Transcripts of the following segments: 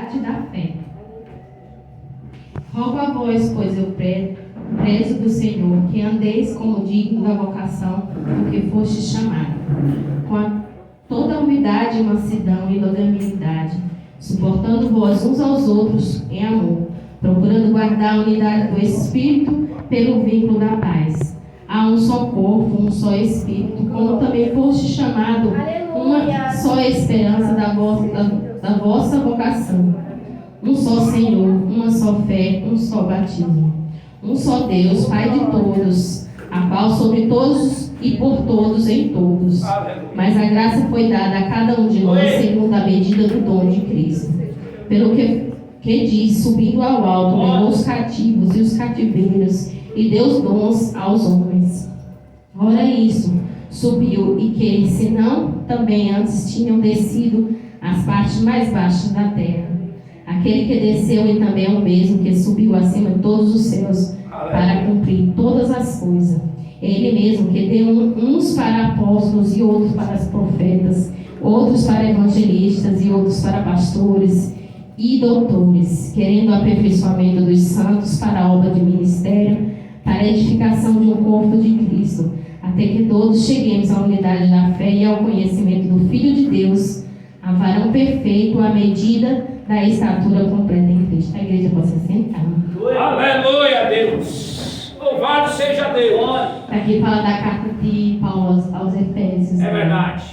unidade da fé. Rogo a vós, pois eu prezo do Senhor, que andeis como digno da vocação do que foste chamado, com toda a humildade, mansidão e longanimidade, suportando vós uns aos outros em amor, procurando guardar a unidade do Espírito pelo vínculo da paz. Há um só corpo, um só Espírito, como também foste chamado, uma só esperança da vossa vocação. Um só Senhor, uma só fé, um só batismo. Um só Deus, Pai de todos, a qual sobre todos e por todos em todos. Mas a graça foi dada a cada um de nós segundo a medida do dom de Cristo. Pelo que diz, subindo ao alto, levou os cativos e os cativeiros e deu os dons aos homens. Ora isso, subiu, e que, se não, também antes tinham descido as partes mais baixas da terra. Aquele que desceu e também é o mesmo que subiu acima de todos os céus para cumprir todas as coisas. Ele mesmo que deu uns para apóstolos e outros para os profetas, outros para evangelistas e outros para pastores e doutores, querendo o aperfeiçoamento dos santos para a obra de ministério, para a edificação de um corpo de Cristo, até que todos cheguemos à unidade da fé e ao conhecimento do Filho de Deus, a varão perfeito, à medida da estatura completa em Cristo. A igreja pode se sentar. Aleluia, Deus! Louvado seja Deus! Aqui fala da carta de Paulo aos Efésios. É verdade.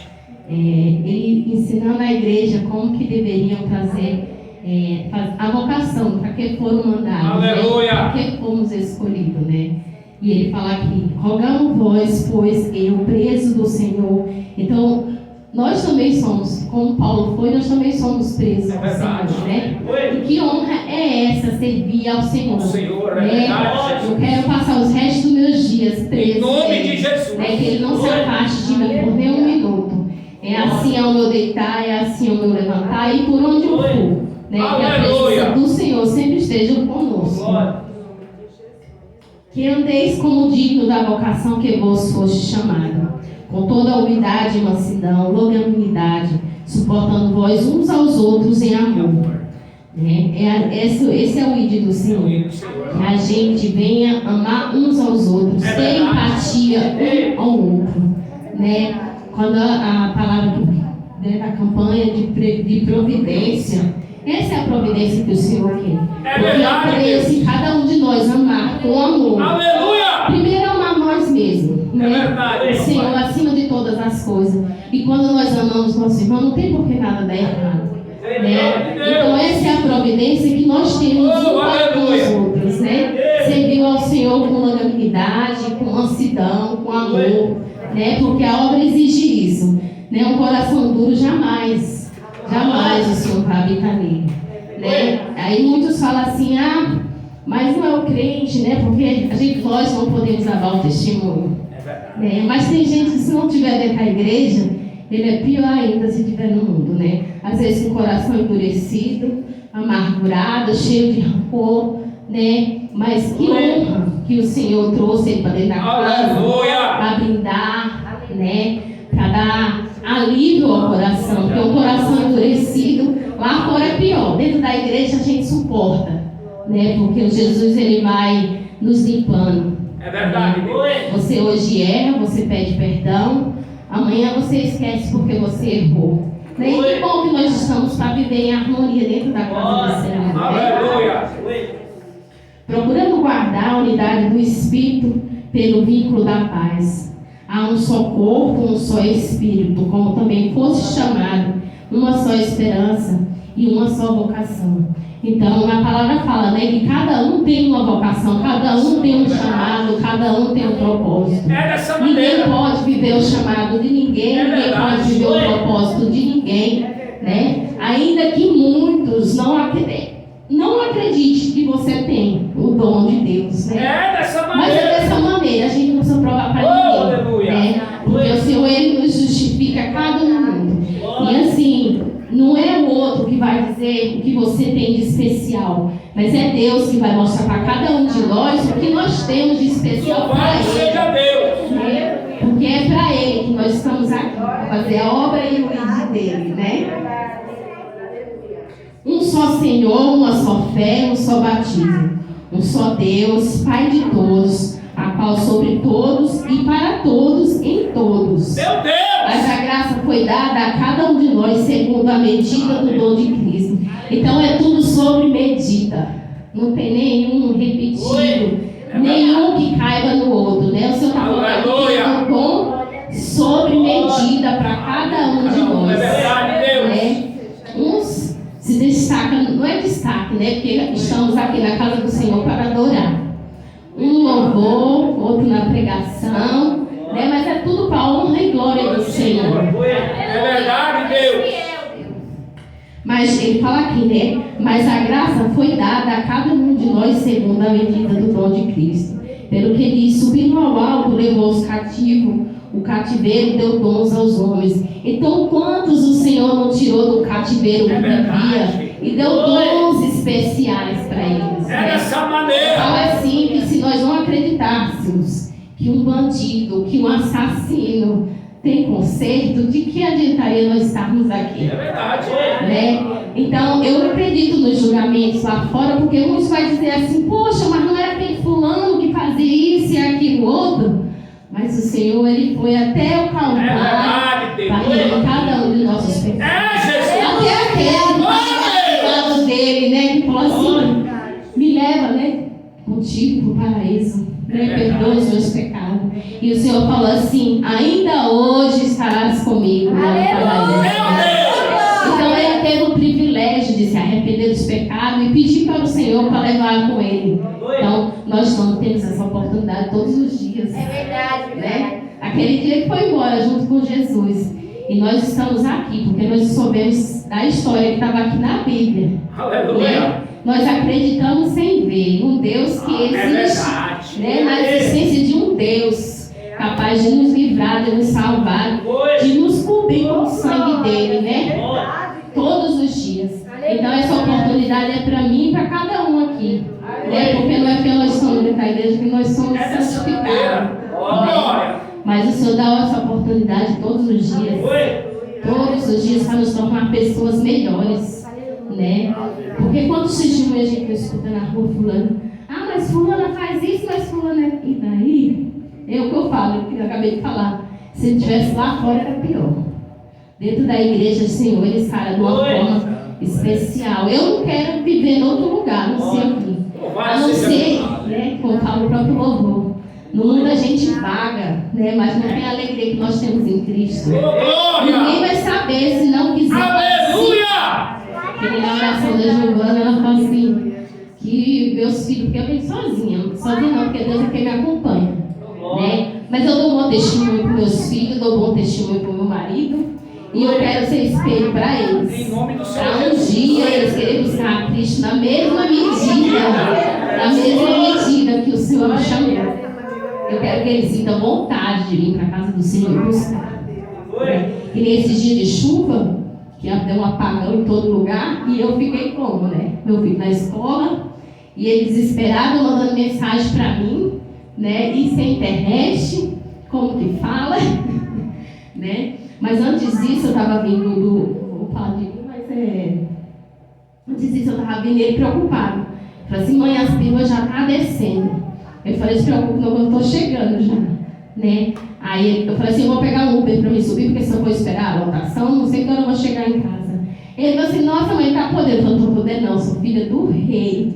Ele ensinando a igreja como que deveriam trazer a vocação, para que foram mandados, aleluia, para que fomos escolhidos, né? E ele fala aqui: rogamos vós, pois eu, preso do Senhor. Então, nós também somos, como Paulo foi, nós também somos presos ao Senhor, né? E que honra é essa, servir ao Senhor? Né? Eu quero passar os restos dos meus dias preso, em nome de Jesus, né? Que Ele não se afaste de mim por nenhum minuto. É assim ao meu deitar, é assim ao meu levantar, e por onde eu for, né? Que a presença do Senhor sempre esteja conosco. Que andeis como digno da vocação que vos foste chamado, com toda a humildade e mansidão, longanimidade, suportando vós uns aos outros em amor. Esse é o ID do Senhor. Que a gente venha amar uns aos outros, ter empatia um ao outro. Né? Quando a palavra da campanha de providência, essa é a providência que o Senhor quer. Porque aprende se cada um de nós amar com amor. Aleluia! Primeiro amar nós mesmos. Né? É verdade, o Senhor acima de todas as coisas. E quando nós amamos nosso irmão, não tem por que nada dar errado. Né? Então essa é a providência que nós temos uns para os outros. Né? Servir ao Senhor com longanimidade, com mansidão, com amor. Né? Porque a obra exige isso. Né? Um coração duro jamais o Senhor vai habitar nele. Né? Aí muitos falam assim: mas não é o crente, né? Porque nós não podemos dar o testemunho. Né? Mas tem gente que, se não estiver dentro da igreja, ele é pior ainda se estiver no mundo, né? Às vezes com o coração endurecido, amargurado, cheio de rancor, né? Mas que honra que o Senhor trouxe ele para dentro da casa, para brindar, né? Para dar alívio ao coração, porque o coração endurecido lá fora é pior. Dentro da igreja a gente suporta, né? Porque Jesus, ele vai nos limpando. É verdade. Você hoje erra, você pede perdão, amanhã você esquece porque você errou. Né? E que bom que nós estamos para viver em harmonia dentro da casa do Senhor. Aleluia! Procurando guardar a unidade do Espírito pelo vínculo da paz. Há um só corpo, um só Espírito, como também fosse chamado, uma só esperança e uma só vocação. Então, a palavra fala, né, que cada um tem uma vocação, cada um tem um chamado, cada um tem um propósito. Ninguém pode viver o chamado de ninguém, ninguém pode viver o propósito de ninguém, né? Ainda que muitos não acreditem que você tem o dom de Deus, né? Mas é dessa maneira, a gente não precisa provar para ninguém, né? Porque o Senhor, Ele nos justifica cada um. E assim, não é o outro que vai dizer o que você tem de especial, mas é Deus que vai mostrar para cada um de nós o que nós temos de especial para Ele. Né? Porque é para Ele que nós estamos aqui, para fazer a obra e o ID dele, né? Um só Senhor, uma só fé, um só batismo. Um só Deus, Pai de todos, a qual sobre todos e para todos em todos. Meu Deus! Mas a graça foi dada a cada um de nós segundo a medida do dom de Cristo. Então é tudo sobre medida. Não tem nenhum repetido, nenhum que caiba no outro, né? O Senhor está falando aqui um dom sobre medida para cada um de nós. É verdade, Deus. Né? Uns se destacam, não é destaque, né? Porque estamos aqui na casa do Senhor para adorar. Um louvor, outro na pregação, né? Mas é tudo para a honra e glória do Senhor. É verdade, Deus. Mas ele fala aqui, né? Mas a graça foi dada a cada um de nós segundo a medida do dom de Cristo. Pelo que diz, subindo ao alto, levou os cativos, o cativeiro deu dons aos homens. Então, quantos o Senhor não tirou do cativeiro que vivia e deu dons especiais para eles? É dessa maneira. Fala assim, que se nós não acreditássemos que um bandido, que um assassino tem conserto, de que adiantaria nós estarmos aqui? É verdade. Né? Então, eu não acredito nos julgamentos lá fora, porque muitos vão dizer assim, poxa, mas não era aquele fulano que fazia isso e aquilo outro. Mas o Senhor, Ele foi até o Calvário para remir cada um de nossos pecados. Até aquele que lado dele, né, que falou assim, me leva, né, contigo para o paraíso, né, perdoa os meus pecados. E o Senhor falou assim, ainda hoje estarás comigo no paraíso. Então ele teve o privilégio de se arrepender dos pecados e pedir para o Senhor para levar com ele. Então nós não temos essa oportunidade todos os dias. É verdade, né? Aquele dia que foi embora junto com Jesus. E nós estamos aqui porque nós soubemos da história que estava aqui na Bíblia. Aleluia. Né? Nós acreditamos sem ver um Deus que existe, né? Na existência de um Deus capaz de nos livrar, de nos salvar, de nos cobrir com o sangue dele, né? Todos os dias. Então essa oportunidade é para mim e para cada um aqui, né? Porque não é porque nós somos dentro da igreja que nós somos santificados, né? Mas o Senhor dá essa oportunidade todos os dias. Todos os dias para nos tornar pessoas melhores, né? Porque quantos testemunhos a gente escuta na rua, fulano, mas fulana faz isso, mas fulana é... E daí? É o que eu falo, que eu acabei de falar. Se ele estivesse lá fora era pior. Dentro da igreja, o Senhor, ele escala de uma forma especial. Eu não quero viver em outro lugar, não sei aqui. A não ser, né, como fala o próprio louvor. No mundo a gente vaga, né, mas não tem a alegria que nós temos em Cristo. Ninguém vai saber se não quiser. Aleluia! Porque na oração da Giovana, ela fala assim, que meus filhos, porque eu venho sozinha não, porque Deus é quem me acompanha, né? Mas eu dou bom testemunho para meus filhos, dou bom testemunho para o meu marido, e eu quero ser espelho para eles. Para um dia eles querem buscar a Cristo na mesma medida que o Senhor me chamou. Eu quero que eles sintam vontade de vir para a casa do Senhor e buscar. E nesses dias de chuva, que deu um apagão em todo lugar, e eu fiquei como, né? Meu filho na escola, e ele desesperado mandando mensagem para mim, né? E sem internet, como que fala, né? Mas antes disso eu estava vindo vou falar de mim, antes disso eu estava vindo ele preocupado. Falei assim, mãe, as pernas já estão descendo. Eu falei, se preocupe não, eu estou chegando já, né? Aí eu falei assim, eu vou pegar um Uber para me subir, porque se eu for esperar a lotação, não sei quando eu vou chegar em casa. Ele falou assim, nossa mãe, tá podendo? Eu falei, não estou podendo não, eu sou filha do rei.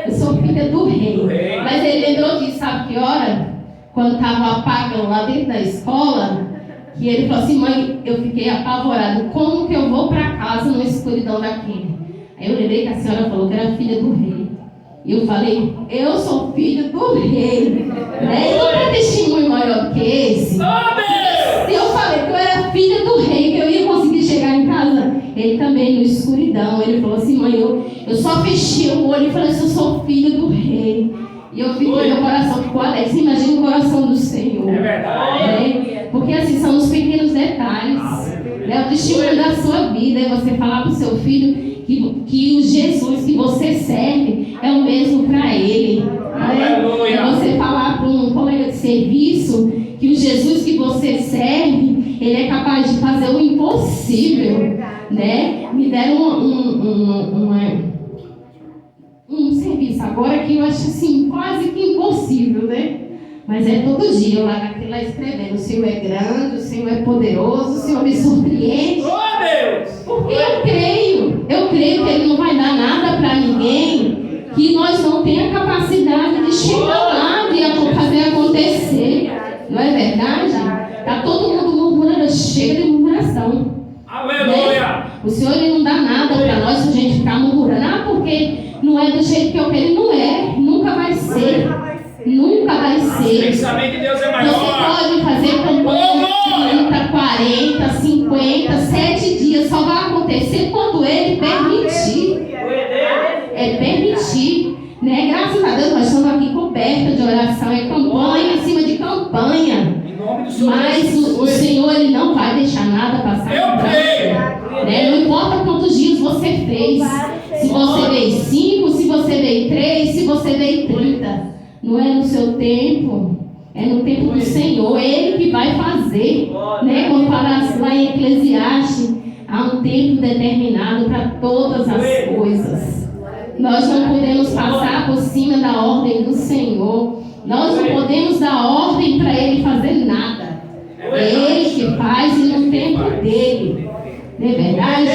Eu sou filha do rei. Mas ele lembrou disso, sabe que hora? Quando estava um apagão lá dentro da escola, que ele falou assim, mãe, eu fiquei apavorado, como que eu vou para casa numa escuridão daquele? Aí eu lembrei que a senhora falou que era filha do rei. E eu falei, eu sou filho do rei, né? E não tem testemunho maior do que esse. E eu falei que eu era filha do rei, que eu ia conseguir chegar em casa. Ele também, no escuridão, ele falou assim, mãe, eu só fechei o olho e falei assim, eu sou filho do rei. E eu fiquei, meu coração ficou alegre. Você imagina o coração do Senhor. É verdade. Né? Porque assim, são os pequenos detalhes. Né? O testemunho da sua vida é você falar para o seu filho que o Jesus que você serve é o mesmo para ele. Né? É você falar para um colega de serviço que o Jesus que você serve, ele é capaz de fazer o impossível. Né? Me deram Mas é todo dia eu lá escrevendo: o Senhor é grande, o Senhor é poderoso, o Senhor me surpreende. Oh, Deus! Porque eu creio que Ele não vai dar nada para ninguém que nós não tenhamos capacidade de chegar lá e fazer acontecer. Não é verdade? Está todo mundo murmurando, chega de murmuração. Aleluia! Né? O Senhor Ele não dá nada para nós se a gente ficar murmurando. Ah, porque não é do jeito que eu quero. Não é, nunca vai ser. Nunca vai ser. Tem que saber que Deus é Você maior. pode fazer campanha de 30, 40, 50, 7 dias. Só vai acontecer quando Ele permitir. É permitir. Né? Graças a Deus nós estamos aqui cobertos de oração. É campanha em cima de campanha. Em nome do Senhor Mas Jesus. o Senhor Ele não vai deixar nada passar. Eu creio. Né? Não importa quantos dias você fez. Se você veio 5, se você veio 3, se você veio 30. Não é no seu tempo, é no tempo do Senhor. É Ele que vai fazer. Né? Quando fala lá em Eclesiastes, há um tempo determinado para todas as coisas. Nós não podemos passar por cima da ordem do Senhor. Nós não podemos dar ordem para Ele fazer nada. É Ele que faz e no tempo dele. Não é verdade?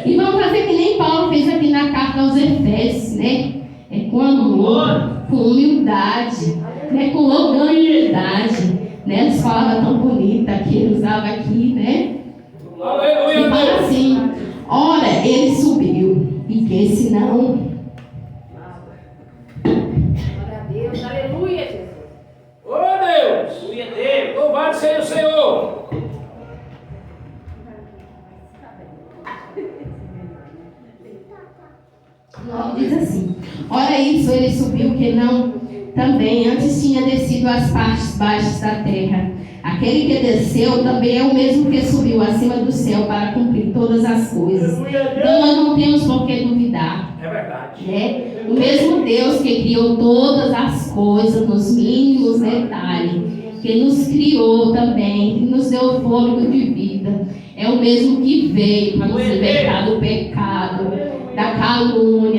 E vamos fazer que nem Paulo fez aqui na carta aos Efésios, né? É com amor, com humildade, né? Com longanimidade, né? Eles falavam tão bonita que ele usava aqui, né? Aleluia, E fala Deus. assim: ora, ele subiu, e que senão. Glória a Deus, aleluia, Jesus. Oh, Deus. Louvado seja o Senhor. Diz assim: ora isso, ele subiu que não também antes tinha descido às partes baixas da terra. Aquele que desceu também é o mesmo que subiu acima do céu para cumprir todas as coisas. Então nós não temos por que duvidar. É verdade. Né? O mesmo Deus que criou todas as coisas nos mínimos detalhes, que nos criou também, que nos deu fôlego de vida, é o mesmo que veio para nos libertar do pecado, da calúnia,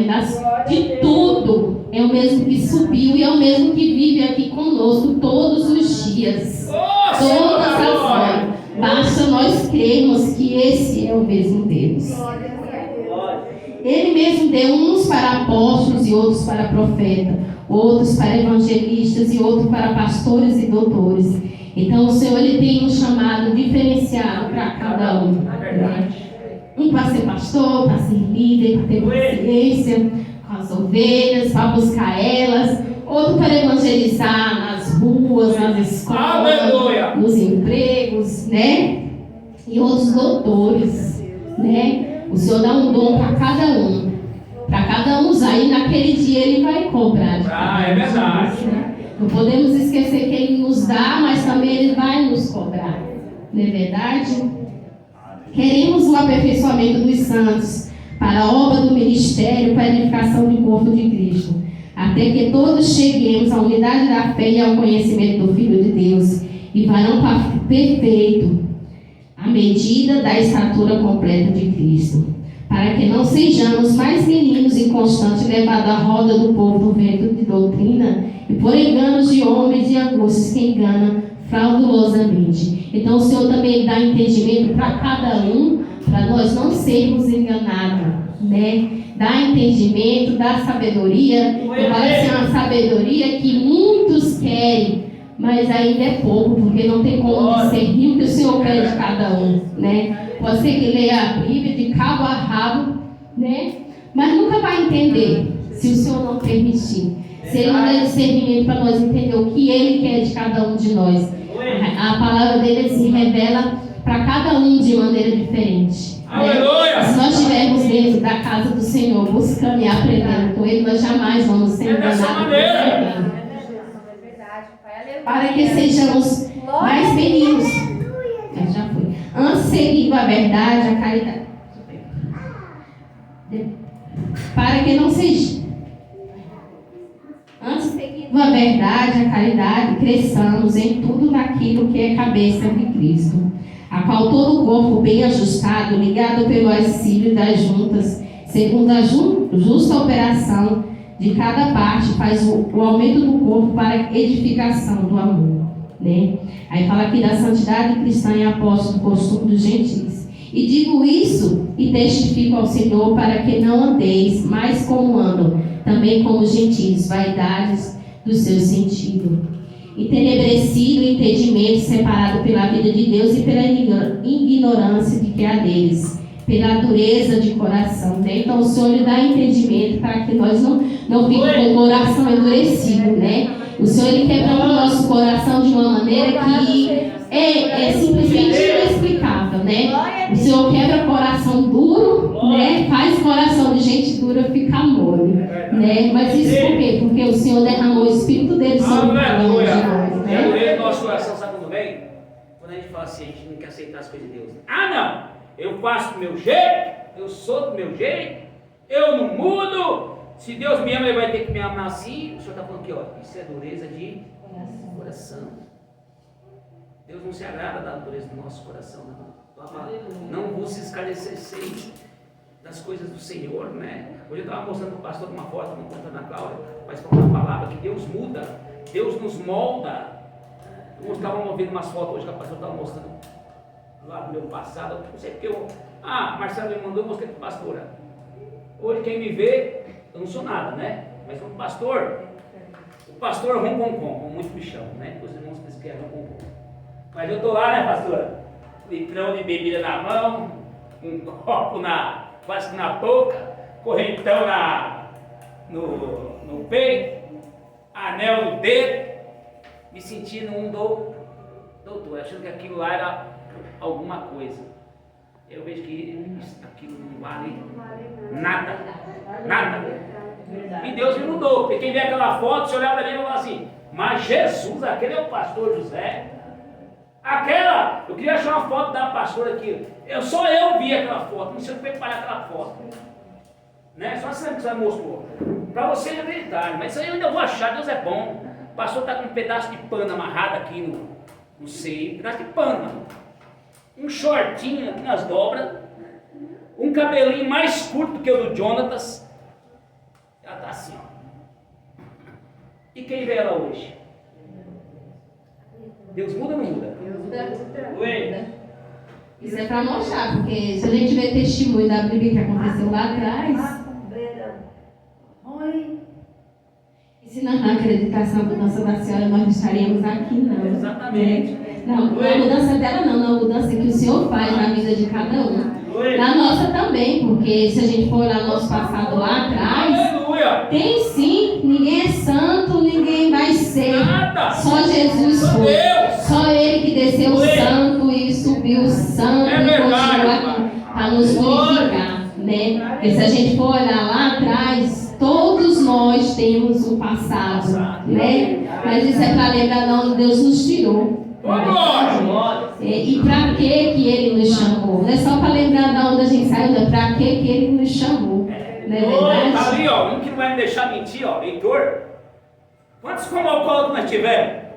de tudo. É o mesmo que subiu e é o mesmo que vive aqui conosco todos os dias, todas as horas. Basta nós crermos que esse é o mesmo Deus. Ele mesmo deu uns para apóstolos e outros para profetas, outros para evangelistas e outros para pastores e doutores. Então o Senhor ele tem um chamado diferenciado para cada um. Né? Um para ser pastor, para ser líder, para ter paciência com as ovelhas, para buscar elas. Outro para evangelizar nas ruas, nas escolas, Aleluia. nos empregos, né? E outros doutores, né? O Senhor dá um dom para cada um usar, e naquele dia Ele vai cobrar. É verdade. Né? Não podemos esquecer que Ele nos dá, mas também Ele vai nos cobrar. Não é verdade? Queremos o aperfeiçoamento dos santos para a obra do ministério, para a edificação do corpo de Cristo, até que todos cheguemos à unidade da fé e ao conhecimento do Filho de Deus e varão perfeito, à medida da estatura completa de Cristo, para que não sejamos mais meninos inconstantes, levados à roda do povo do vento de doutrina e por enganos de homens e angústias que enganam fraudulosamente. Então o Senhor também dá entendimento para cada um, para nós não sermos enganados, né? Dá entendimento, dá sabedoria. Vai ser uma sabedoria que muitos querem, mas ainda é pouco, porque não tem como discernir o que o Senhor quer de cada um, né? Pode ser que leia a Bíblia de cabo a rabo, né? Mas nunca vai entender se o Senhor não permitir. Se Ele não der discernimento para nós entender o que Ele quer de cada um de nós. A palavra dele se revela para cada um de maneira diferente. Aleluia! Se nós estivermos dentro da casa do Senhor, buscando e aprendendo com Ele, nós jamais vamos ser enganados por ninguém. Para que sejamos mais meninos. Já foi. Antes seguindo a verdade, a caridade. Para que não seja. Antes seguindo a verdade, a caridade, cresçamos em tudo naquilo que é cabeça de Cristo, a qual todo o corpo bem ajustado, ligado pelo auxílio das juntas, segundo a justa operação de cada parte faz o aumento do corpo para a edificação do amor, né? Aí fala aqui da santidade cristã e apóstolo do costume dos gentios. E digo isso e testifico ao Senhor para que não andeis mais como andam, também como os gentios, vaidades do seu sentido. Entenebrecido o entendimento, separado pela vida de Deus e pela ignorância de que há deles, pela dureza de coração, né? Então o Senhor lhe dá entendimento para que nós não fiquemos com o coração endurecido, né? O Senhor ele quebra o nosso coração de uma maneira que é simplesmente inexplicável, né? O Senhor quebra coração duro, né? Faz coração de gente dura ficar mole, né? Mas isso por quê? Porque o Senhor derramou o Espírito dele sobre cada um de nós, É o né? do nosso coração, sabe quando vem? Quando a gente fala assim, a gente não quer aceitar as coisas de Deus. Ah, não! Eu faço do meu jeito, eu sou do meu jeito, eu não mudo. Se Deus me ama, Ele vai ter que me amar assim. O Senhor está falando aqui, ó, isso é dureza de coração. Deus não se agrada da dureza do nosso coração, não vos escarneceis das coisas do Senhor, né? Hoje eu estava mostrando para o pastor uma foto, não contando a Cláudia, mas falando uma palavra que Deus muda, Deus nos molda. Eu estava ouvindo umas fotos hoje que a pastora estava mostrando lá do meu passado, não sei porque Marcelo me mandou, eu mostrei para a pastora. Hoje quem me vê, eu não sou nada, né? Mas o pastor com muito bichão, né? Os irmãos dizem que é rom. Mas eu estou lá, né, pastora? Litrão de bebida na mão, um copo quase na boca, correntão no peito, anel no dedo, me sentindo um doutor, achando que aquilo lá era alguma coisa. Eu vejo que aquilo não vale nada. E Deus me mudou, porque quem vê aquela foto, se olhar para mim e falar assim, mas Jesus, aquele é o pastor José. Eu queria achar uma foto da pastora aqui. Só eu vi aquela foto, não sei o que preparar aquela foto. Né? Só assim que você mostrou. Para vocês acreditarem, mas isso aí eu ainda vou achar, Deus é bom. O pastor está com um pedaço de pano amarrado aqui no seio, um pedaço de pano. Um shortinho aqui nas dobras, um cabelinho mais curto que o do Jonatas. Ela está assim, ó. E quem vê ela hoje? Deus muda ou não muda? Muda. Isso é para mostrar, porque se a gente vê testemunho da briga que aconteceu lá atrás, e se não acreditasse na mudança da senhora, nós não estaríamos aqui, não. Exatamente. Não, na mudança dela não, na mudança que o Senhor faz na vida de cada um. Na nossa também, porque se a gente for olhar nosso passado lá atrás, tem sim, ninguém é santo, ninguém vai ser. Só Jesus foi. Só Ele que desceu santo e subiu santo e continua aqui para nos purificar, né? Porque se a gente for olhar lá atrás, todos nós temos um passado, né? Mas isso é para lembrar de onde Deus nos tirou. E para que Ele nos chamou? Não é só para lembrar de onde a gente saiu, não é para que Ele nos chamou. Não é verdade? Tá ali, ó, um que não vai me deixar mentir, ó, Heitor. Quantos como alcoólatras nós tivemos?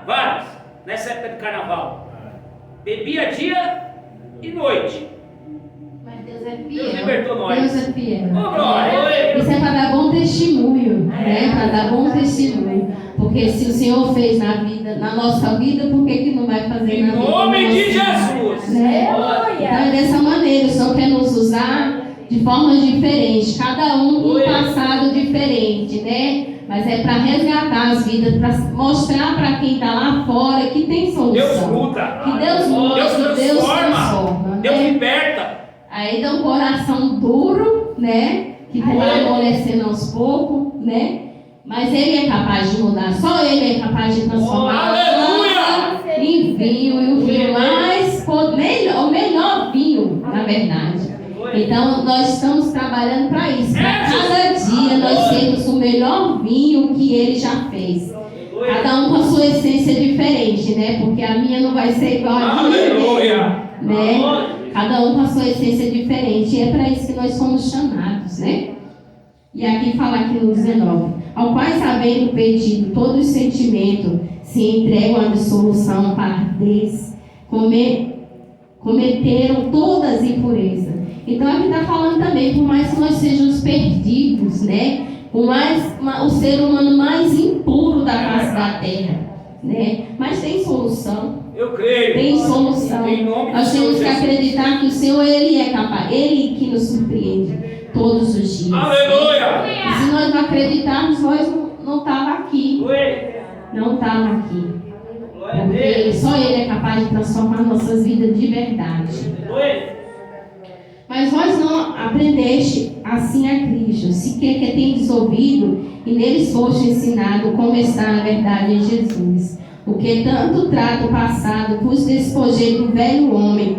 Vários. Nessa época de carnaval. Bebia dia e noite. Mas Deus é fiel. Deus libertou nós. Deus é fiel. Glória. Isso é para dar bom testemunho, né? Para dar bom testemunho. Porque se o Senhor fez na nossa vida, por que não vai fazer na vida? Em nome de Jesus. Né? Então é dessa maneira, o Senhor quer nos usar de formas diferentes, cada um com um passado diferente, né? Mas é para resgatar as vidas, para mostrar para quem está lá fora que tem solução. Deus muda. Que Deus muda, Deus que Deus transforma. transforma. Deus né? liberta. Aí dá um coração duro, né? Que vai amolecendo aos poucos, né? Mas Ele é capaz de mudar. Só Ele é capaz de transformar a água em vinho. E o vinho mais, o melhor vinho, na verdade. Então, nós estamos trabalhando para isso. Para cada dia nós termos o melhor vinho que Ele já fez. Cada um com a sua essência diferente, né? Porque a minha não vai ser igual a minha, né? Cada um com a sua essência diferente. E é para isso que nós somos chamados, né? E aqui fala aqui no 19. Ao qual, sabendo pedido todo o sentimento, se entregam à dissolução para ardez, cometeram todas as impurezas. Então aqui está falando também, por mais que nós sejamos perdidos, né? Por mais o ser humano mais impuro da face da terra, né? Mas tem solução. Eu creio. Tem solução. Em nome de Nós temos que Jesus. acreditar que o Senhor, Ele é capaz. Ele que nos surpreende todos os dias. Aleluia. E se nós não acreditarmos, nós não estávamos aqui. Oi. Não estávamos aqui. Glória a Porque Deus. só Ele é capaz de transformar nossas vidas de verdade. Oi. Mas vós não aprendeste assim a Cristo, se que tendes ouvido e neles foste ensinado como está na verdade em Jesus. O que tanto trata o passado, vos despojei do velho homem,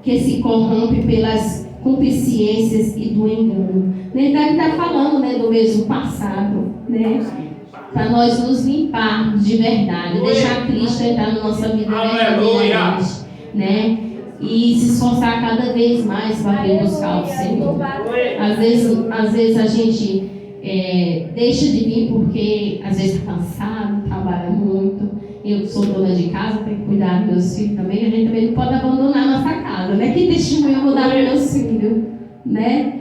que se corrompe pelas concupiscências e do engano. Ele está falando, né, do mesmo passado, né? Para nós nos limparmos de verdade, deixar Cristo entrar na nossa vida verdadeiramente, né? E se esforçar cada vez mais para vir buscar o Senhor. Às vezes a gente deixa de vir porque às vezes está cansado, trabalha muito. Eu sou dona de casa, tenho que cuidar dos meus filhos também. A gente também não pode abandonar a nossa casa, né? Que testemunho eu vou dar para meus filhos, né?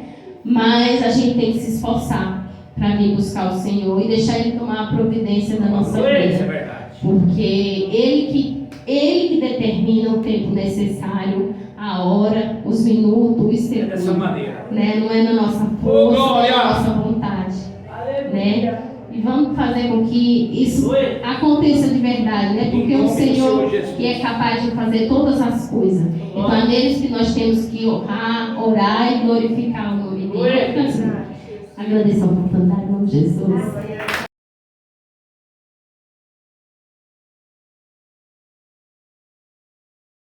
Mas a gente tem que se esforçar para vir buscar o Senhor e deixar Ele tomar a providência da nossa Isso é vida. verdade. Porque Ele que determina o tempo necessário, a hora, os minutos, É os dessa segundos. maneira. Né? Não é na nossa força, não é glória! na nossa vontade. Né? E vamos fazer com que isso aconteça de verdade, né? Porque Em o nome do Senhor Senhor Jesus. que é capaz de fazer todas as coisas. Então é neles que nós temos que orar e glorificar o nome dele. Agradeço a oportunidade em nome de Jesus.